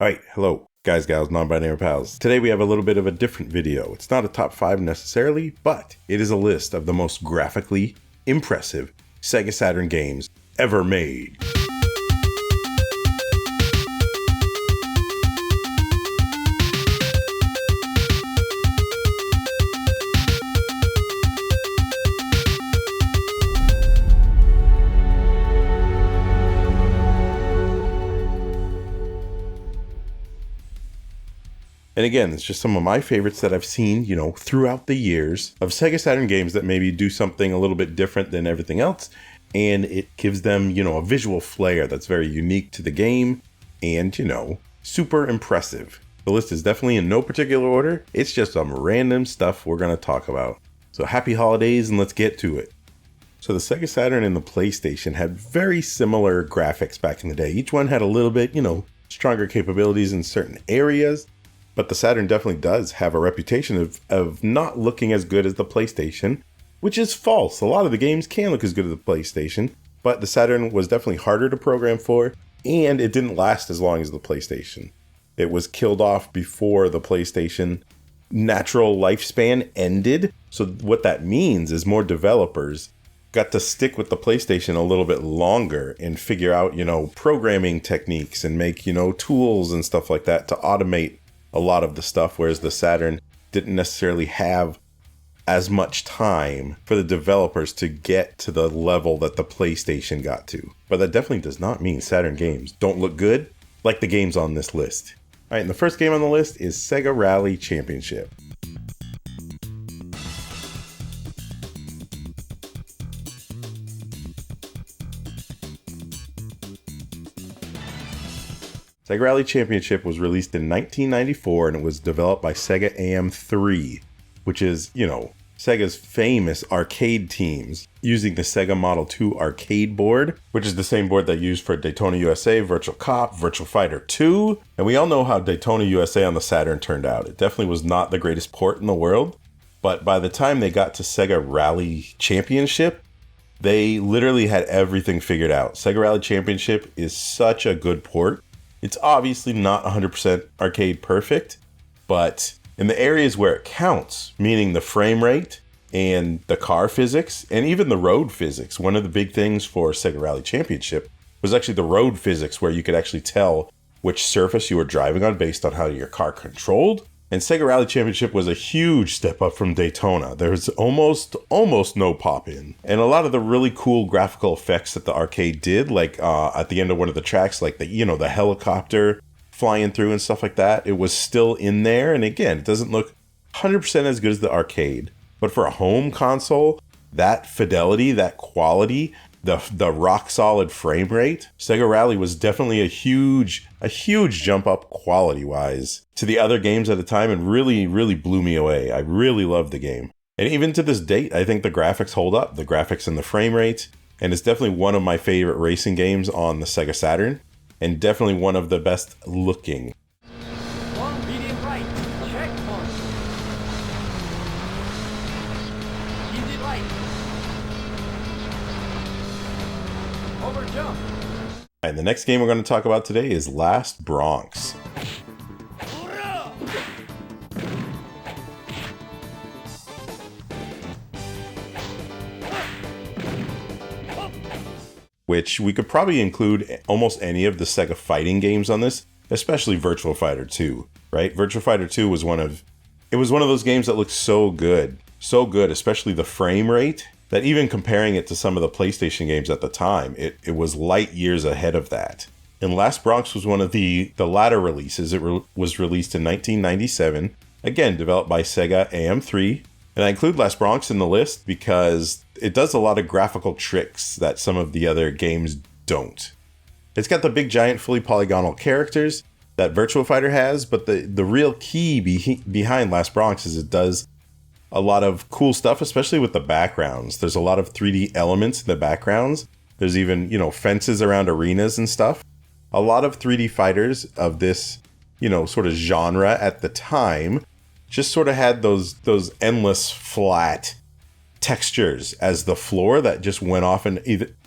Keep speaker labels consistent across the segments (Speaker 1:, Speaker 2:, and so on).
Speaker 1: Alright, hello, guys, gals, non-binary pals. Today we have a little bit of a different video. It's not a top 5 necessarily, but it is a list of the most graphically impressive Sega Saturn games ever made. And again, it's just some of my favorites that I've seen, throughout the years of Sega Saturn games that maybe do something a little bit different than everything else. And it gives them, a visual flair that's very unique to the game and, super impressive. The list is definitely in no particular order. It's just some random stuff we're going to talk about. So happy holidays and let's get to it. So the Sega Saturn and the PlayStation had very similar graphics back in the day. Each one had a little bit, stronger capabilities in certain areas. But the Saturn definitely does have a reputation of not looking as good as the PlayStation, which is false. A lot of the games can look as good as the PlayStation, but the Saturn was definitely harder to program for, and it didn't last as long as the PlayStation. It was killed off before the PlayStation natural lifespan ended. So what that means is more developers got to stick with the PlayStation a little bit longer and figure out, programming techniques and make, tools and stuff like that to automate a lot of the stuff, whereas the Saturn didn't necessarily have as much time for the developers to get to the level that the PlayStation got to. But that definitely does not mean Saturn games don't look good like the games on this list. All right, and the first game on the list is Sega Rally Championship. Sega Rally Championship was released in 1994 and it was developed by Sega AM3, which is, Sega's famous arcade teams using the Sega Model 2 arcade board, which is the same board they used for Daytona USA, Virtual Cop, Virtual Fighter 2. And we all know how Daytona USA on the Saturn turned out. It definitely was not the greatest port in the world, but by the time they got to Sega Rally Championship, they literally had everything figured out. Sega Rally Championship is such a good port. It's obviously not 100% arcade perfect, but in the areas where it counts, meaning the frame rate and the car physics and even the road physics, one of the big things for Sega Rally Championship was actually the road physics, where you could actually tell which surface you were driving on based on how your car controlled. And Sega Rally Championship was a huge step up from Daytona. There's almost no pop-in. And a lot of the really cool graphical effects that the arcade did, like at the end of one of the tracks, like the helicopter flying through and stuff like that, it was still in there. And again, it doesn't look 100% as good as the arcade. But for a home console, that fidelity, that quality, the rock solid frame rate, Sega Rally was definitely a huge jump up quality wise to the other games at the time, and really blew me away. I really loved the game. And even to this date, I think the graphics hold up, the graphics and the frame rate, and it's definitely one of my favorite racing games on the Sega Saturn, and definitely one of the best looking.
Speaker 2: Long medium right, checkpoint. Easy right. Over jump.
Speaker 1: And the next game we're going to talk about today is Last Bronx. Which we could probably include almost any of the Sega fighting games on this, especially Virtual Fighter 2, right? Virtual Fighter 2 was one of those games that looked so good, especially the frame rate, that even comparing it to some of the PlayStation games at the time, it was light years ahead of that. And Last Bronx was one of the latter releases. It was released in 1997, again, developed by Sega AM3. And I include Last Bronx in the list because it does a lot of graphical tricks that some of the other games don't. It's got the big, giant, fully polygonal characters that Virtua Fighter has, but the real key behind Last Bronx is it does a lot of cool stuff, especially with the backgrounds. There's a lot of 3D elements in the backgrounds. There's even, fences around arenas and stuff. A lot of 3D fighters of this, sort of genre at the time just sort of had those endless flat textures as the floor that just went off in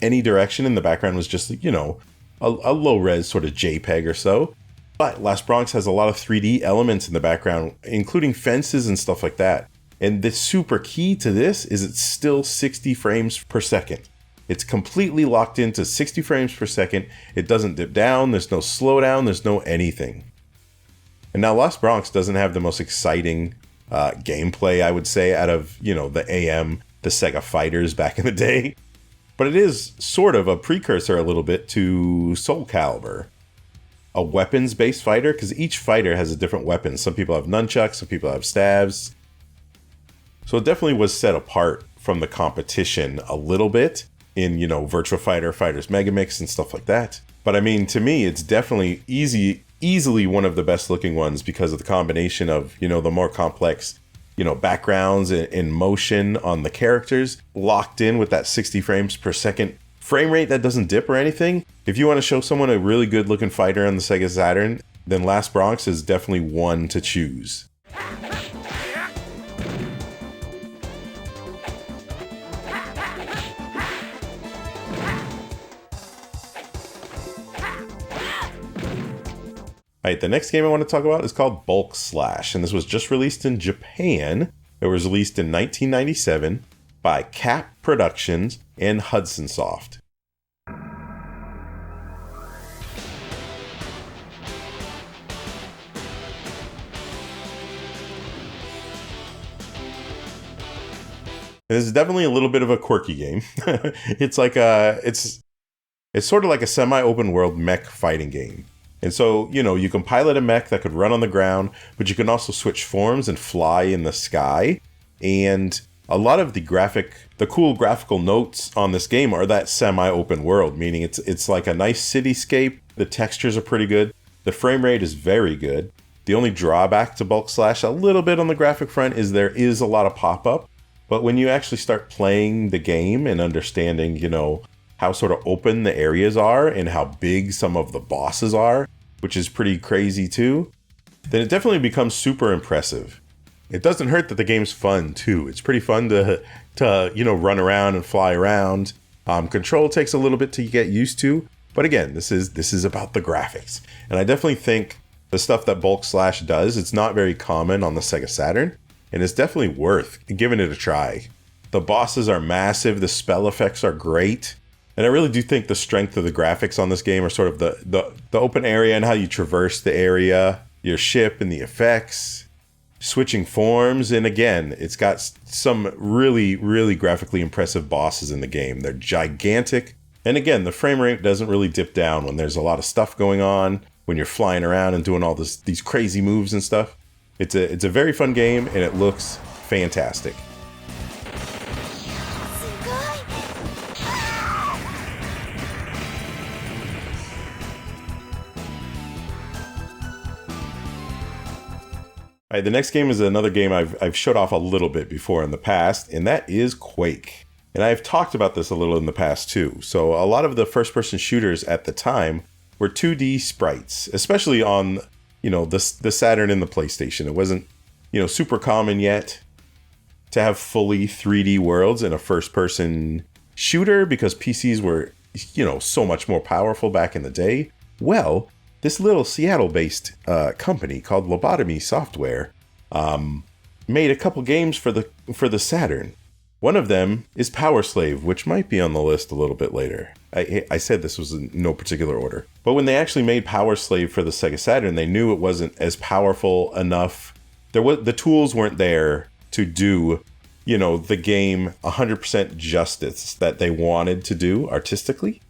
Speaker 1: any direction, and the background was just, a low res sort of JPEG or so. But Last Bronx has a lot of 3D elements in the background, including fences and stuff like that. And the super key to this is it's still 60 frames per second. It's completely locked into 60 frames per second. It doesn't dip down. There's no slowdown. There's no anything. And now Lost Bronx doesn't have the most exciting gameplay, I would say, out of, the the Sega fighters back in the day. But it is sort of a precursor a little bit to Soul Calibur. A weapons-based fighter, because each fighter has a different weapon. Some people have nunchucks, some people have stabs. So it definitely was set apart from the competition a little bit in, Virtua Fighter, Fighters Megamix, and stuff like that. But I mean, to me, it's definitely easily one of the best looking ones because of the combination of, the more complex, backgrounds and motion on the characters, locked in with that 60 frames per second frame rate that doesn't dip or anything. If you want to show someone a really good looking fighter on the Sega Saturn, then Last Bronx is definitely one to choose. Alright, the next game I want to talk about is called Bulk Slash, and this was just released in Japan. It was released in 1997 by Cap Productions and Hudson Soft. This is definitely a little bit of a quirky game. It's like it's sort of like a semi-open world mech fighting game. And so, you can pilot a mech that could run on the ground, but you can also switch forms and fly in the sky. And a lot of the cool graphical notes on this game are that semi-open world, meaning it's like a nice cityscape. The textures are pretty good. The frame rate is very good. The only drawback to Bulk Slash, a little bit on the graphic front, is there is a lot of pop-up. But when you actually start playing the game and understanding, how sort of open the areas are and how big some of the bosses are, which is pretty crazy too, then it definitely becomes super impressive. It doesn't hurt that the game's fun too. It's pretty fun to run around and fly around. Control takes a little bit to get used to, but again, this is about the graphics. And I definitely think the stuff that Bulk Slash does, it's not very common on the Sega Saturn, and it's definitely worth giving it a try. The bosses are massive, the spell effects are great. And I really do think the strength of the graphics on this game are sort of the open area and how you traverse the area, your ship and the effects, switching forms. And again, it's got some really, really graphically impressive bosses in the game. They're gigantic. And again, the frame rate doesn't really dip down when there's a lot of stuff going on, when you're flying around and doing all these crazy moves and stuff. It's a very fun game and it looks fantastic. All right, the next game is another game I've showed off a little bit before in the past, and that is Quake. And I've talked about this a little in the past too. So a lot of the first-person shooters at the time were 2D sprites, especially on, the Saturn and the PlayStation. It wasn't, super common yet to have fully 3D worlds in a first-person shooter because PCs were, so much more powerful back in the day. Well, this little Seattle-based company called Lobotomy Software made a couple games for the Saturn. One of them is Power Slave, which might be on the list a little bit later. I said this was in no particular order. But when they actually made Power Slave for the Sega Saturn, they knew it wasn't as powerful enough. The tools weren't there to do, the game 100% justice that they wanted to do artistically.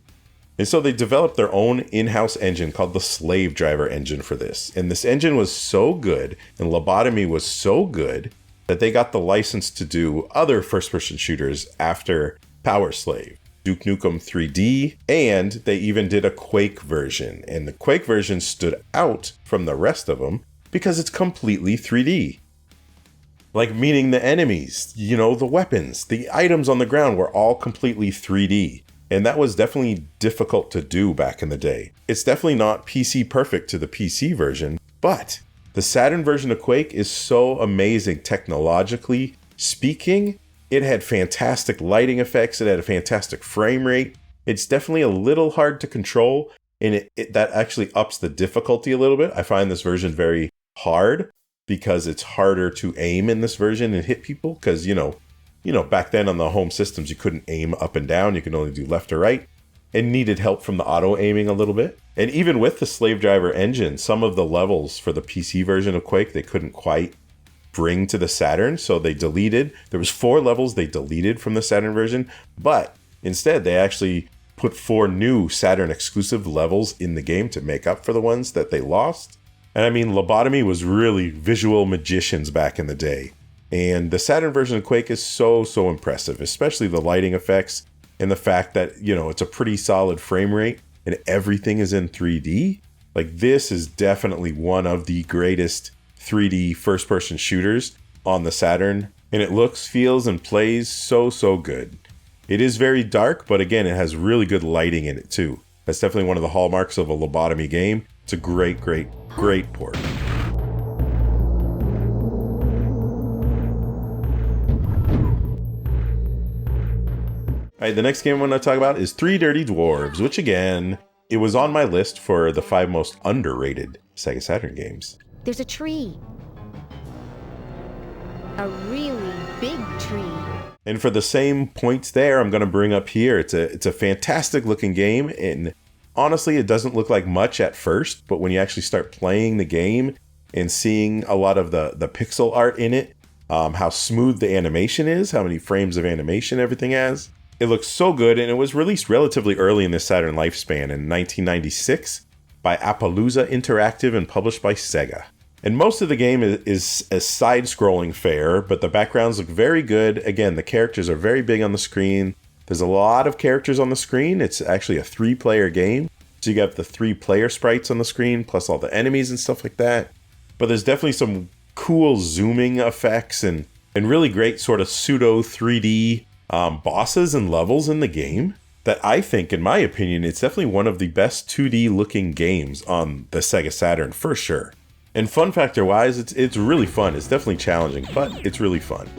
Speaker 1: And so they developed their own in-house engine called the Slave Driver engine for this. And this engine was so good, and Lobotomy was so good, that they got the license to do other first-person shooters after Power Slave. Duke Nukem 3D, and they even did a Quake version. And the Quake version stood out from the rest of them because it's completely 3D. Like, meaning the enemies, the weapons, the items on the ground were all completely 3D. And that was definitely difficult to do back in the day. It's definitely not PC perfect to the PC version, but the Saturn version of Quake is so amazing technologically speaking. It had fantastic lighting effects. It had a fantastic frame rate. It's definitely a little hard to control. and that actually ups the difficulty a little bit. I find this version very hard because it's harder to aim in this version and hit people because, back then on the home systems, you couldn't aim up and down. You could only do left or right, and needed help from the auto aiming a little bit. And even with the slave driver engine, some of the levels for the PC version of Quake, they couldn't quite bring to the Saturn. So they deleted, there was 4 levels they deleted from the Saturn version, but instead they actually put 4 new Saturn exclusive levels in the game to make up for the ones that they lost. And I mean, Lobotomy was really visual magicians back in the day. And the Saturn version of Quake is so impressive, especially the lighting effects and the fact that, it's a pretty solid frame rate and everything is in 3D. Like, this is definitely one of the greatest 3D first-person shooters on the Saturn. And it looks, feels, and plays so good. It is very dark, but again, it has really good lighting in it too. That's definitely one of the hallmarks of a Lobotomy game. It's a great port. All right, the next game I'm going to talk about is Three Dirty Dwarves, which again, it was on my list for the 5 most underrated Sega Saturn games.
Speaker 3: There's a tree. A really big tree.
Speaker 1: And for the same points there, I'm going to bring up here. It's a fantastic looking game, and honestly, it doesn't look like much at first, but when you actually start playing the game and seeing a lot of the pixel art in it, how smooth the animation is, how many frames of animation everything has, it looks so good. And it was released relatively early in the Saturn lifespan in 1996 by Appaloosa Interactive and published by Sega. And most of the game is a side-scrolling fare, but the backgrounds look very good. Again, the characters are very big on the screen. There's a lot of characters on the screen. It's actually a 3-player game. So you got the 3-player sprites on the screen, plus all the enemies and stuff like that. But there's definitely some cool zooming effects and really great sort of pseudo 3D bosses and levels in the game that I think, in my opinion, it's definitely one of the best 2D looking games on the Sega Saturn for sure. And fun factor wise, it's really fun. It's definitely challenging, but it's really fun.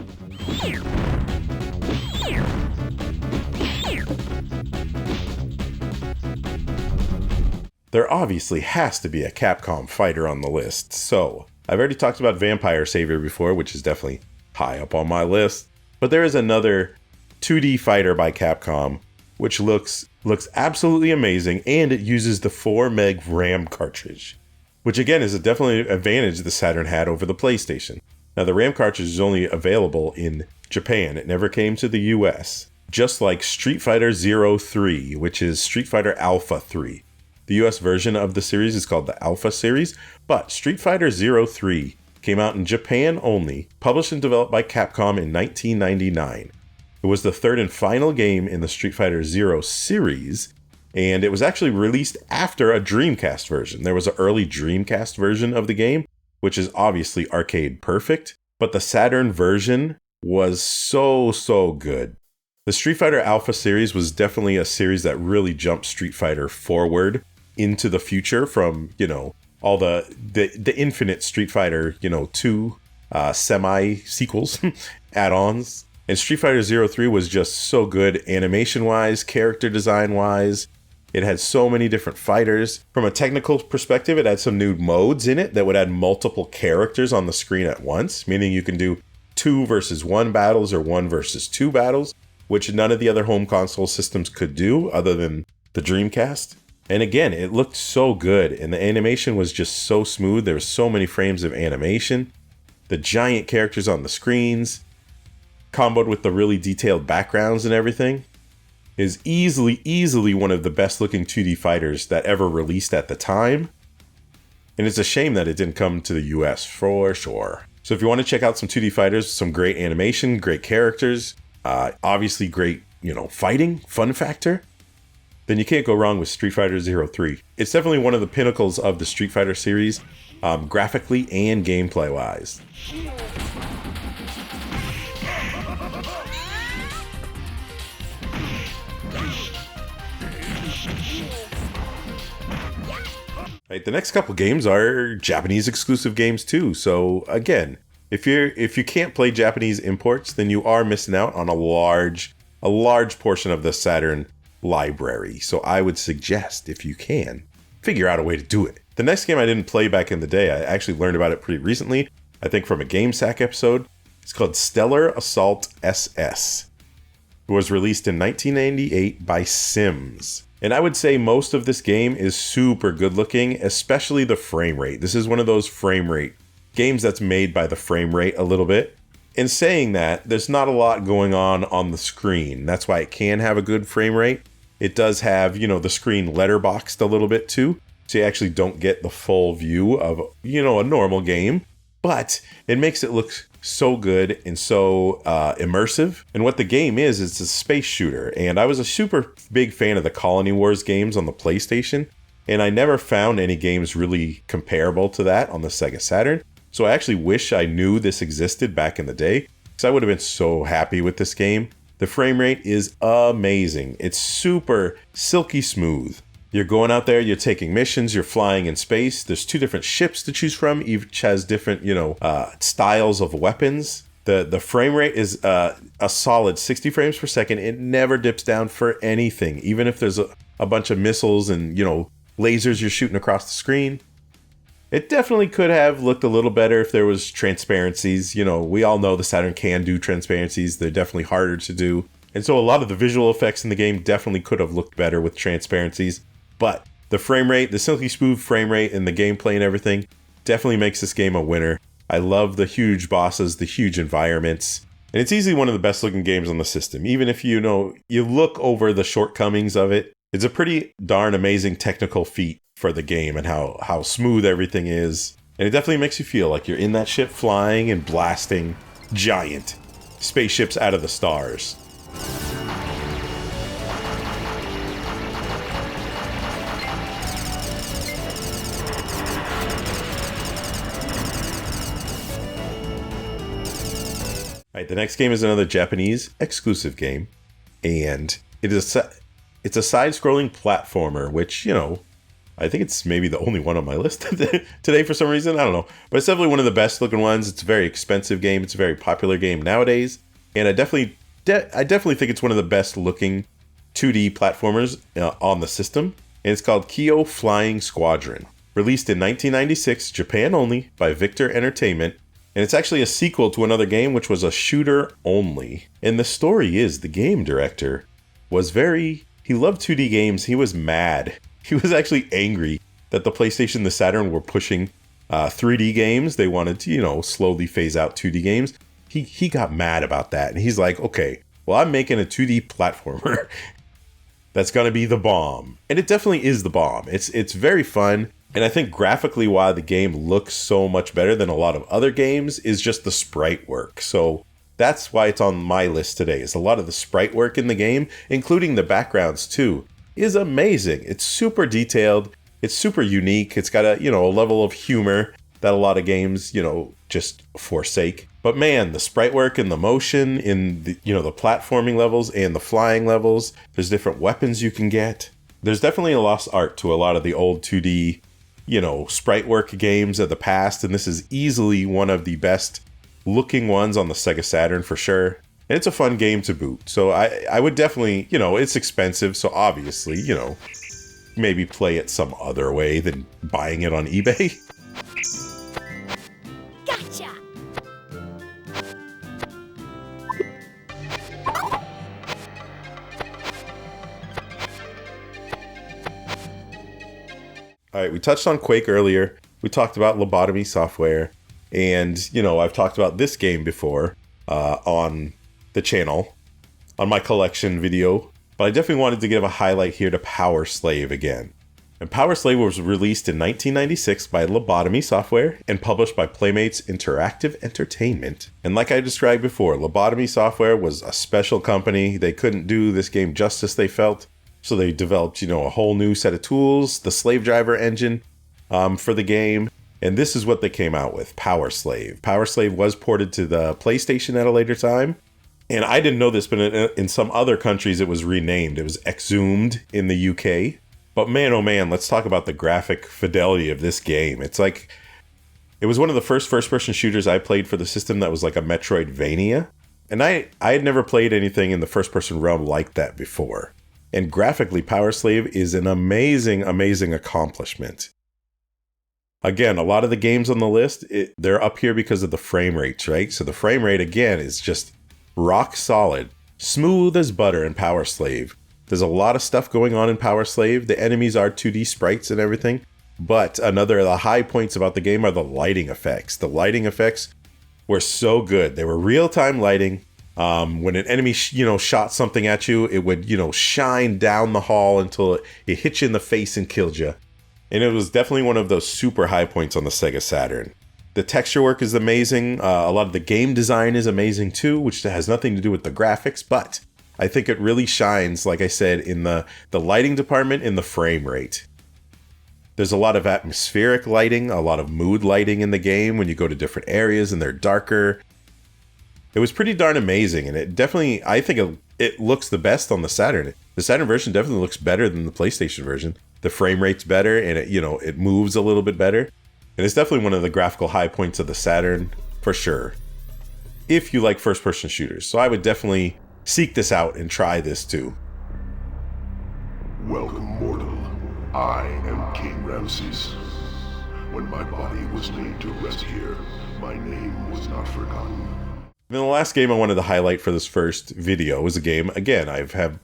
Speaker 1: There obviously has to be a Capcom fighter on the list. So, I've already talked about Vampire Savior before, which is definitely high up on my list. But there is another 2D fighter by Capcom, which looks absolutely amazing, and it uses the 4 meg RAM cartridge, which again is definitely an advantage the Saturn had over the PlayStation. Now, the RAM cartridge is only available in Japan. It never came to the US. Just like Street Fighter 03, which is Street Fighter Alpha 3. The US version of the series is called the Alpha series, but Street Fighter 03 came out in Japan only, published and developed by Capcom in 1999. It was the 3rd and final game in the Street Fighter 0 series, and it was actually released after a Dreamcast version. There was an early Dreamcast version of the game, which is obviously arcade perfect, but the Saturn version was so good. The Street Fighter Alpha series was definitely a series that really jumped Street Fighter forward into the future from, all the infinite Street Fighter, 2 semi-sequels, add-ons. And Street Fighter 03 was just so good animation-wise, character design-wise. It had so many different fighters. From a technical perspective, it had some new modes in it that would add multiple characters on the screen at once, meaning you can do 2 versus 1 battles or 1 versus 2 battles, which none of the other home console systems could do other than the Dreamcast. And again, it looked so good, and the animation was just so smooth. There were so many frames of animation. The giant characters on the screens, comboed with the really detailed backgrounds and everything, is easily one of the best looking 2D fighters that ever released at the time. And it's a shame that it didn't come to the US for sure. So if you want to check out some 2D fighters, some great animation, great characters, obviously great, fighting, fun factor, then you can't go wrong with Street Fighter 03. It's definitely one of the pinnacles of the Street Fighter series, graphically and gameplay wise. Right, the next couple games are Japanese exclusive games too. So again, if you can't play Japanese imports, then you are missing out on a large portion of the Saturn library. So I would suggest, if you can, figure out a way to do it. The next game I didn't play back in the day, I actually learned about it pretty recently, I think from a GameSack episode. It's called Stellar Assault SS. It was released in 1998 by Sims. And I would say most of this game is super good looking, especially the frame rate. This is one of those frame rate games that's made by the frame rate a little bit. In saying that, there's not a lot going on the screen. That's why it can have a good frame rate. It does have, the screen letterboxed a little bit too. So you actually don't get the full view of, a normal game. But it makes it look so good and so immersive. And what the game is, it's a space shooter. And I was a super big fan of the Colony Wars games on the PlayStation. And I never found any games really comparable to that on the Sega Saturn. So I actually wish I knew this existed back in the day, because I would have been so happy with this game. The frame rate is amazing. It's super silky smooth. You're going out there, you're taking missions, you're flying in space. There's 2 different ships to choose from. Each has different, styles of weapons. The frame rate is a solid 60 frames per second. It never dips down for anything, even if there's a bunch of missiles and, lasers you're shooting across the screen. It definitely could have looked a little better if there was transparencies. We all know the Saturn can do transparencies. They're definitely harder to do. And so a lot of the visual effects in the game definitely could have looked better with transparencies. But the frame rate, the silky smooth frame rate and the gameplay and everything definitely makes this game a winner. I love the huge bosses, the huge environments. And it's easily one of the best looking games on the system. Even if you look over the shortcomings of it, it's a pretty darn amazing technical feat for the game and how smooth everything is. And it definitely makes you feel like you're in that ship flying and blasting giant spaceships out of the stars. Alright, the next game is another Japanese exclusive game. And it's a side-scrolling platformer, which, I think it's maybe the only one on my list today for some reason. I don't know. But it's definitely one of the best looking ones. It's a very expensive game. It's a very popular game nowadays. And I definitely think it's one of the best looking 2D platformers on the system. And it's called Kio Flying Squadron. Released in 1996, Japan only, by Victor Entertainment. And it's actually a sequel to another game, which was a shooter only. And the story is the game director was he loved 2D games. He was mad. He was actually angry that the PlayStation and the Saturn were pushing 3D games. They wanted to, slowly phase out 2D games. He got mad about that. And he's like, okay, well, I'm making a 2D platformer that's going to be the bomb. And it definitely is the bomb. It's very fun. And I think graphically why the game looks so much better than a lot of other games is just the sprite work. So that's why it's on my list today. Is a lot of the sprite work in the game, including the backgrounds too, is amazing. It's super detailed. It's super unique. It's got a level of humor that a lot of games, just forsake. But man, the sprite work and the motion in the, the platforming levels and the flying levels, there's different weapons you can get. There's definitely a lost art to a lot of the old 2D, sprite work games of the past. And this is easily one of the best looking ones on the Sega Saturn for sure. And it's a fun game to boot. So I would definitely, it's expensive. So obviously, maybe play it some other way than buying it on eBay.
Speaker 3: Gotcha!
Speaker 1: All right, we touched on Quake earlier. We talked about lobotomy software. And, I've talked about this game before on the channel, on my collection video. But I definitely wanted to give a highlight here to Power Slave again. And Power Slave was released in 1996 by Lobotomy Software and published by Playmates Interactive Entertainment. And like I described before, Lobotomy Software was a special company. They couldn't do this game justice, they felt. So they developed, a whole new set of tools, the Slave Driver engine for the game. And this is what they came out with, Power Slave. Power Slave was ported to the PlayStation at a later time. And I didn't know this, but in some other countries it was renamed. It was Exhumed in the UK. But man, oh man, let's talk about the graphic fidelity of this game. It's like, it was one of the first-person shooters I played for the system that was like a Metroidvania. And I had never played anything in the first-person realm like that before. And graphically, Power Slave is an amazing, amazing accomplishment. Again, a lot of the games on the list, they're up here because of the frame rates, right? So the frame rate, again, is just rock solid, smooth as butter in Power Slave. There's a lot of stuff going on in Power Slave. The enemies are 2D sprites and everything. But another of the high points about the game are the lighting effects. The lighting effects were so good. They were real-time lighting. When an enemy, shot something at you, it would, shine down the hall until it hit you in the face and killed you. And it was definitely one of those super high points on the Sega Saturn. The texture work is amazing. A lot of the game design is amazing too, which has nothing to do with the graphics, but I think it really shines, like I said, in the lighting department and the frame rate. There's a lot of atmospheric lighting, a lot of mood lighting in the game when you go to different areas and they're darker. It was pretty darn amazing, and it definitely, I think it looks the best on the Saturn. The Saturn version definitely looks better than the PlayStation version. The frame rate's better, and it moves a little bit better. And it's definitely one of the graphical high points of the Saturn, for sure. If you like first-person shooters. So I would definitely seek this out and try this too.
Speaker 4: Welcome, mortal. I am King Ramses. When my body was laid to rest here, my name was not forgotten.
Speaker 1: And the last game I wanted to highlight for this first video was a game, again, I've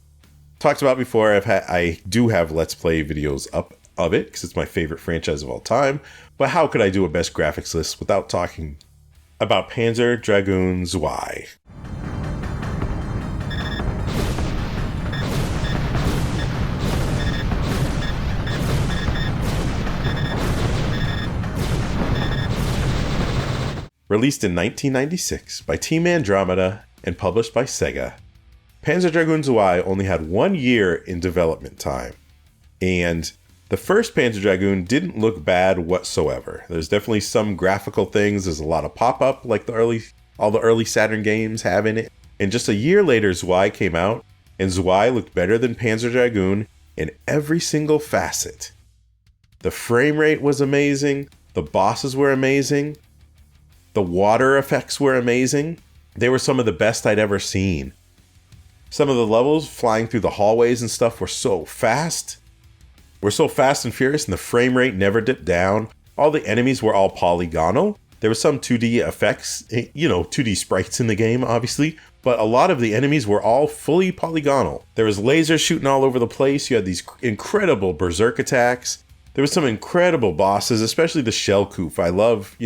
Speaker 1: talked about before. I do have Let's Play videos up of it because it's my favorite franchise of all time. But how could I do a best graphics list without talking about Panzer Dragoon Zwei? Released in 1996 by Team Andromeda and published by Sega, Panzer Dragoon Zwei only had 1 year in development time. And the first Panzer Dragoon didn't look bad whatsoever. There's definitely some graphical things. There's a lot of pop-up like all the early Saturn games have in it. And just a year later, Zwei came out, and Zwei looked better than Panzer Dragoon in every single facet. The frame rate was amazing. The bosses were amazing. The water effects were amazing. They were some of the best I'd ever seen. Some of the levels flying through the hallways and stuff were so fast. We're so fast and furious, and the frame rate never dipped down. All the enemies were all polygonal. There were some 2D effects, 2D sprites in the game, obviously, but a lot of the enemies were all fully polygonal. There was lasers shooting all over the place. You had these incredible berserk attacks. There was some incredible bosses, especially the Shell Koof. I love,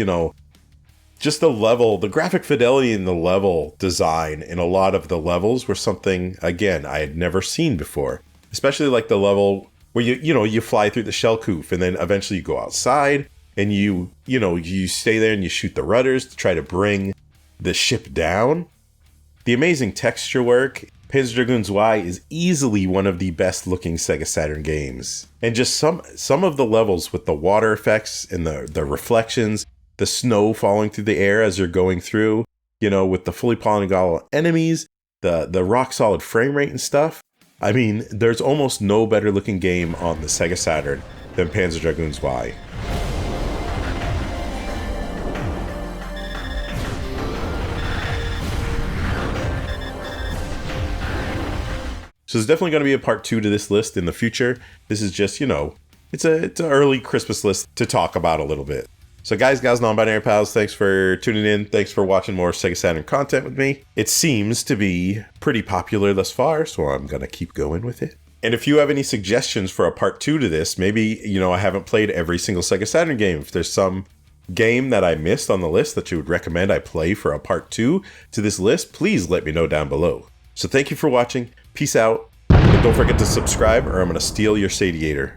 Speaker 1: just the level, the graphic fidelity and the level design in a lot of the levels were something, again, I had never seen before. Especially like the level where you fly through the Shell Koof and then eventually you go outside and you stay there and you shoot the rudders to try to bring the ship down. The amazing texture work. Panzer Dragoon Zwei is easily one of the best looking Sega Saturn games. And just some of the levels with the water effects and the reflections, the snow falling through the air as you're going through, with the fully polygonal enemies, the rock solid frame rate and stuff. I mean, there's almost no better looking game on the Sega Saturn than Panzer Dragoon Zwei. So there's definitely going to be a part 2 to this list in the future. This is just, it's an early Christmas list to talk about a little bit. So guys, gals, non-binary pals, thanks for tuning in. Thanks for watching more Sega Saturn content with me. It seems to be pretty popular thus far, so I'm going to keep going with it. And if you have any suggestions for a part 2 to this, maybe, I haven't played every single Sega Saturn game. If there's some game that I missed on the list that you would recommend I play for a part 2 to this list, please let me know down below. So thank you for watching. Peace out. And don't forget to subscribe or I'm going to steal your Sadiator.